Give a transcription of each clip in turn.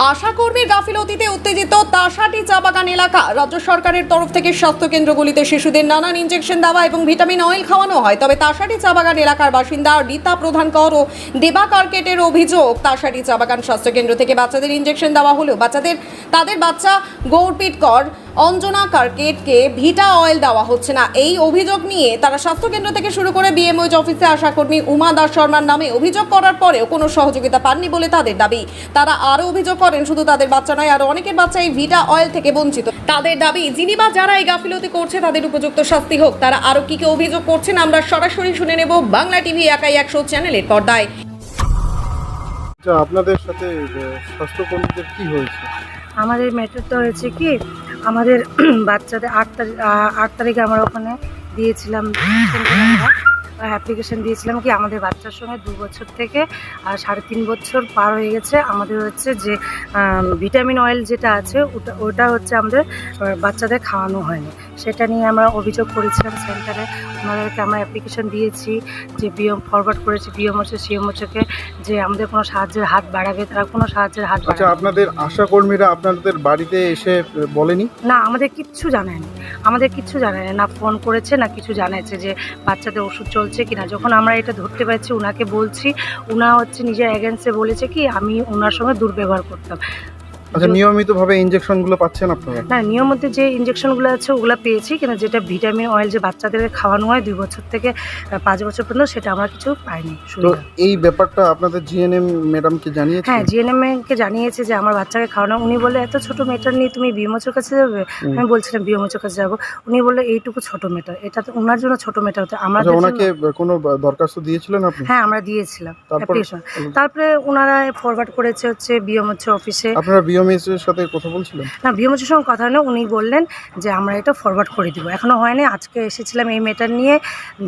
আশাকর্মীর গাফিলতিতে উত্তেজিত তাসাটি চা বাগান এলাকা। রাজ্য সরকারের তরফ থেকে স্বাস্থ্য কেন্দ্রগুলিতে শিশুদের নানান ইনজেকশন দেওয়া এবং ভিটামিন অয়েল খাওয়ানো হয়, তবে তাসাটি চা বাগান এলাকার বাসিন্দা রীতা প্রধানকর ও দেবা কার্কেটের অভিযোগ, তাসাটি চা বাগান স্বাস্থ্য কেন্দ্র থেকে বাচ্চাদের ইনজেকশন দেওয়া হলেও তাদের বাচ্চা গৌরপ্রীত কর, অঞ্জনা কার্কেটকে ভিটা অয়েল দেওয়া হচ্ছে না। এই অভিযোগ নিয়ে তারা স্বাস্থ্য কেন্দ্র থেকে শুরু করে বিএমওইচ অফিসে আশাকর্মী উমা দাস শর্মার নামে অভিযোগ করার পরেও কোনো সহযোগিতা পাননি বলে তাদের দাবি। তারা আরও অভিযোগ করেন, শুধু তাদের বাচ্চা নয়, আরও অনেকের বাচ্চা এই ভিটা অয়েল থেকে বঞ্চিত। তাদের দাবি, যিনি বা যারা এই গাফিলতি করছে তাদের উপযুক্ত শাস্তি হোক। তারা আরও কি অভিযোগ করছেন আমরা সরাসরি শুনে নেব বাংলা টিভি একাই 100 চ্যানেলের পর্দায়। আপনাদের সাথে স্বাস্থ্যকর্মীদের কি হয়েছে? আমাদের ম্যাটারটা হয়েছে কি, আমাদের বাচ্চাদের 8 তারিখে আমরা ওখানে দিয়েছিলাম অ্যাপ্লিকেশন দিয়েছিলাম কি আমাদের বাচ্চার সঙ্গে 2 বছর থেকে 3.5 বছর পার হয়ে গেছে। আমাদের হচ্ছে যে ভিটামিন অয়েল যেটা আছে ওটা হচ্ছে আমাদের বাচ্চাদের খাওয়ানো হয়নি, সেটা নিয়ে আমরা অভিযোগ করেছিলাম সেন্টারে। ওনাদেরকে আমরা অ্যাপ্লিকেশন দিয়েছি, যে বিএম ফরওয়ার্ড করেছি বিএমওচে সিএমওচকে, যে আমাদের কোনো সাহায্যের হাত বাড়াবে, তারা কোনো সাহায্যের হাত বাড়াবে। আচ্ছা, আপনাদের আশাকর্মীরা আপনাদের বাড়িতে এসে বলেনি? না, আমাদের কিচ্ছু জানায়নি, না ফোন করেছে না কিছু জানাচ্ছে যে বাচ্চাদের ওষুধ চলছে কিনা। যখন আমরা এটা ধরতে পারছি, ওনাকে বলছি, উনা হচ্ছে নিজের এগেন্সে বলেছে কি আমি ওনার সঙ্গে দুর্ব্যবহার করতাম। আচ্ছা, নিয়মিতভাবে ইনজেকশনগুলো পাচ্ছেন আপনারা? না, নিয়মিত যে ইনজেকশনগুলো আছে ওগুলো পেয়েছি, কিন্তু যেটা ভিটামিন অয়েল যে বাচ্চাদেরকে খাওয়ানো হয় 2 বছর থেকে 5 বছর পর্যন্ত, সেটা আমরা কিছু পাইনি। তো এই ব্যাপারটা আপনাদের জিএনএম ম্যাডামকে জানিয়েছেন? হ্যাঁ, জিএনএমকে জানিয়েছে যে আমার বাচ্চাকে খাওয়ানো। উনি বলে এত ছোট মেটার নিয়ে তুমি বিএমওচের কাছে যাবে? আমি বলছিলাম বিএমওচের কাছে যাবো। উনি বললো এইটুকু ছোট মেটার, এটা তো ওনার জন্য ছোট মেটার হতে। আমরা ওনাকে কোনো দরখাস্ত দিয়েছিলেন আপনি? হ্যাঁ, আমরা দিয়েছিলাম অ্যাপ্লিকেশন। তারপরে ওনারা ফরওয়ার্ড করেছে হচ্ছে বিএমওচ অফিসে। আপনারা বিএমএস এর সাথে কথা বলছিলেন? না, বিএমওচের সঙ্গে কথা হয় না, উনি বললেন যে আমরা এটা ফরওয়ার্ড করে দিব। এখনো হয়নি। আজকে এসেছিলাম এই মেটার নিয়ে,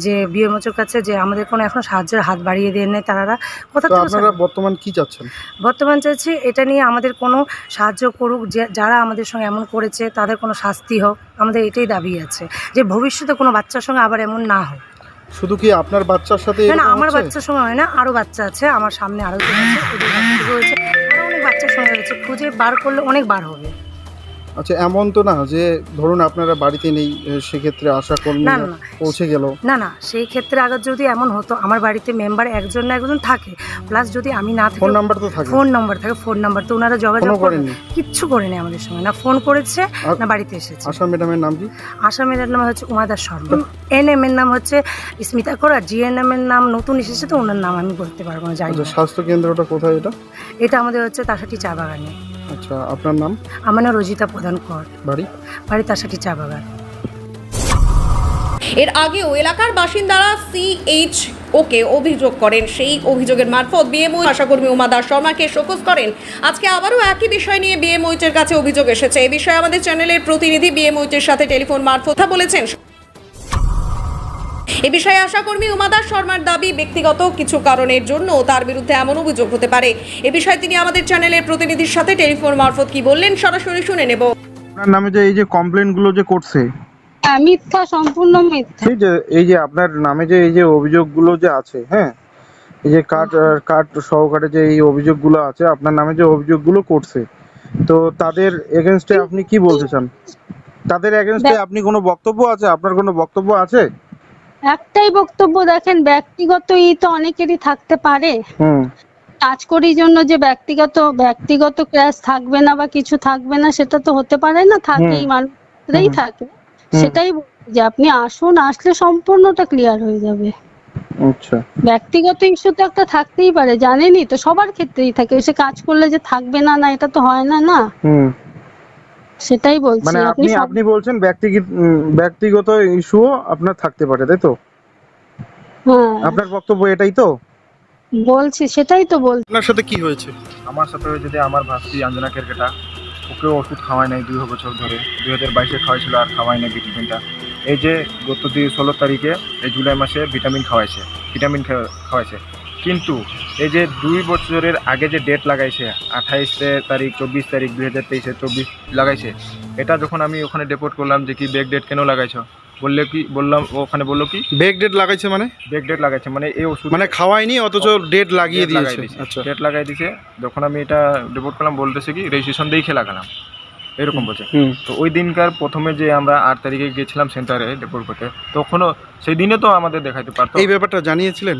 যে বিএমওচের কাছে, যে আমাদের কোনো এখন সাহায্যের হাত বাড়িয়ে দেন নাই তারা। কথা তো আপনারা বর্তমান কি চাচ্ছেন? বর্তমান চাইছি এটা নিয়ে আমাদের কোনো সাহায্য করুক, যে যারা আমাদের সঙ্গে এমন করেছে তাদের কোনো শাস্তি হোক। আমাদের এটাই দাবি আছে যে ভবিষ্যতে কোনো বাচ্চার সঙ্গে আবার এমন না হোক। শুধু কি আপনার বাচ্চার সাথে? না, আমার বাচ্চার সঙ্গে হয় না, আরও বাচ্চা আছে আমার সামনে, আরও জন আছে, ওদের বাচ্চা হয়েছে, আরও অনেক বাচ্চার সঙ্গে হয়েছে। খুঁজে বার করলে অনেক বার হবে। আচ্ছা, এমন তো না যে ধরুন আপনারা বাড়িতে নেই, সেক্ষেত্রে আশাকর্মী পৌঁছে গেল? না, সেই ক্ষেত্রে আগে যদি এমন হতো, আমার বাড়িতে মেম্বার একজন না একজন থাকে, প্লাস যদি আমি না থাকি, ফোন নাম্বার তো থাকে। ফোন নাম্বার তো ওনারা যোগাযোগ করেন, কিচ্ছু করেনি আমাদের সঙ্গে, না ফোন করেছে না বাড়িতে এসেছে। আশা ম্যাডামের নাম কি? আশা ম্যাডামের নাম হচ্ছে উমা দাস শর্মা। এনএম এর নাম হচ্ছে স্মিতা কর, আর জিএনএম এর নাম নতুন এসেছে, তো ওনার নাম আমি বলতে পারবো না, জানি না। স্বাস্থ্য কেন্দ্রটা কোথায় এটা? এটা আমাদের হচ্ছে তাসাটি চা বাগানে। আচ্ছা, আপনার নাম? আমার নাম রজিতা প্রধানকর, বাড়ি তাসাটি চা বাগান। এর আগেও এলাকার বাসিন্দারা সিএইচওকে অভিযোগ করেন। সেই অভিযোগের মারফত বিএমওই আশাকর্মী উমা দাস শর্মাকে শোকজ করেন। আজকে আবারও একই বিষয় নিয়ে বিএমওইচের কাছে অভিযোগ এসেছে। এই বিষয়ে আমাদের চ্যানেলের প্রতিনিধি বিএমওইচের সাথে টেলিফোন মারফত কথা বলেছেন। এ বিষয়ে আশাকর্মী উমা দাস শর্মার দাবি, ব্যক্তিগত কিছু কারণের জন্য তার বিরুদ্ধে এমন অভিযোগ হতে পারে। এ বিষয়ে তিনি আমাদের চ্যানেলের প্রতিনিধির সাথে টেলিফোন মারফত কি বললেন সরাসরি শুনে নেব। আপনার নামে যে এই যে কমপ্লেইনগুলো যে করছে, মিথ্যা, সম্পূর্ণ মিথ্যা। এই যে আপনার নামে যে এই যে অভিযোগগুলো যে আছে, হ্যাঁ, এই যে কার্ড সহকারে যে এই অভিযোগগুলো আছে, আপনার নামে যে অভিযোগগুলো করছে, তো তাদের এগেইনস্টে আপনি কি বলতে চান? তাদের এগেইনস্টে আপনি কোনো বক্তব্য আছে? আপনার কোনো বক্তব্য আছে? একটাই বক্তব্য, দেখেন ব্যক্তিগত তো অনেকেরই থাকতে পারে। কাজ করার জন্য যে ব্যক্তিগত ক্লাস থাকবে না বা কিছু থাকবে না, সেটা তো হতে পারে না, থাকেই, মানুষরাই থাকে। সেটাই যে আপনি আসুন, আসলে সম্পূর্ণটা ক্লিয়ার হয়ে যাবে। আচ্ছা, ব্যক্তিগত ইস্যু তো একটা থাকতেই পারে, জানেনই তো, সবার ক্ষেত্রেই থাকে। সে কাজ করলে যে থাকবে না, না এটা তো হয় না, না। সেটাই বলছি। মানে আপনি বলছেন ব্যক্তিগত ইস্যু আপনার থাকতে পারে, তাই তো? হ্যাঁ, আপনার বক্তব্য এটাই তো বলছি, সেটাই তো বলছি। আপনার সাথে কি হয়েছে? আমার সাথে যদি আমার ভাস্তি অঞ্জনা কেরকেটা, ওকে ওষুধ খাওয়াই নাই 2 বছর ধরে। 2022-এ খাওয়াইছিল আর খাওয়াই নাই ভিটামিনটা। এই যে গত 16 তারিখে এই জুলাই মাসে ভিটামিন খাওয়াইছে, কিন্তু এই যে 2 বছরের আগে যে ডেট লাগাইছে, 28 তারিখ 24 তারিখ 2023-24 লাগাইছে, এটা যখন আমি ওখানে রিপোর্ট করলাম যে কি ব্যাক ডেট কেন লাগাইছো, বললাম ওখানে বললো কি বেক ডেট লাগাইছে মানে ব্যাক ডেট লাগাইছে, মানে এই ওষুধ মানে খাওয়াইনি অথচ ডেট লাগিয়ে দিয়েছে। আচ্ছা ডেট লাগাই দিয়েছে। যখন আমি এটা রিপোর্ট করলাম বলতেছে কি রেজিস্ট্রেশন দেখে লাগালাম, এরকম বলছে। তো ওই দিনকার প্রথমে যে আমরা 8 তারিখে গেছিলাম সেন্টারে রিপোর্ট করতে, তখনও সেই দিনে তো আমাদের দেখাইতে পারতো। এই ব্যাপারটা জানিয়েছিলেন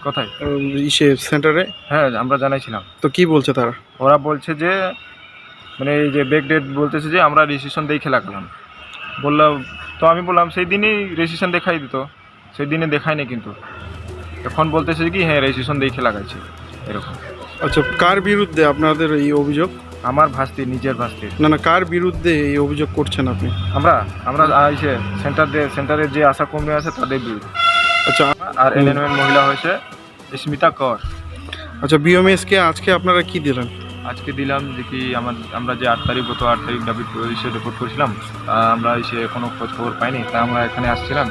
কোথায়? ইসে সেন্টারে? হ্যাঁ আমরা জানাইছিলাম। তো কি বলছে তারা? ওরা বলছে যে মানে এই যে ব্যাক ডেট বলতেছে যে আমরা রেজিস্ট্রেশন দেখে লাগালাম। বললাম, তো আমি বললাম সেই দিনই রেজিস্ট্রেশন দেখাই দিত, সেই দিনে দেখায়নি কিন্তু। এখন বলতেছে কি হ্যাঁ রেজিস্ট্রেশন দেখে লাগাইছে এরকম। আচ্ছা, কার বিরুদ্ধে আপনাদের এই অভিযোগ? আমার ভাস্তি, নিজের ভাস্তি। না কার বিরুদ্ধে এই অভিযোগ করছেন আপনি? আমরা এসে সেন্টারের যে আশা কর্মী আছে তাদের বিরুদ্ধে। আচ্ছা আর এনএনএম মহিলা হয়েছে স্মিতা কর। আচ্ছা, বিএমএস কে আজকে আপনারা কি দিলেন? আজকে দিলাম যে কি আমরা যে 8 তারিখ গত 8 তারিখ দাবি এসে রিপোর্ট করেছিলাম, আমরা এসে কোনো খোঁজ খবর পাইনি, তাই আমরা এখানে আসছিলাম।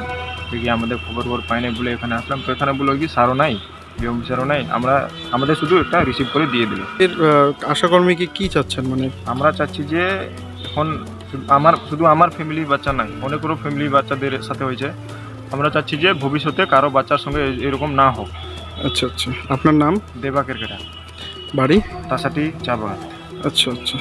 দেখি আমাদের খবর পাইনি বলে এখানে আসলাম। তো এখানে বললো কি স্যারও নাই, বিএম স্যারও নাই, আমাদের শুধু একটা রিসিভ করে দিয়ে দিল। এর আশাকর্মীকে কি চাচ্ছেন? মানে আমরা চাচ্ছি যে এখন শুধু আমার ফ্যামিলির বাচ্চা নাই, অনেকেরও ফ্যামিলি বাচ্চাদের সাথে হয়েছে। আমরা চাচ্ছি যে ভবিষ্যতে কারো বাচ্চার সঙ্গে এরকম না হোক। আচ্ছা আচ্ছা, আপনার নাম? দেবা কেরকেটা, বাড়ি? তাসাটি চা বাগান। আচ্ছা আচ্ছা।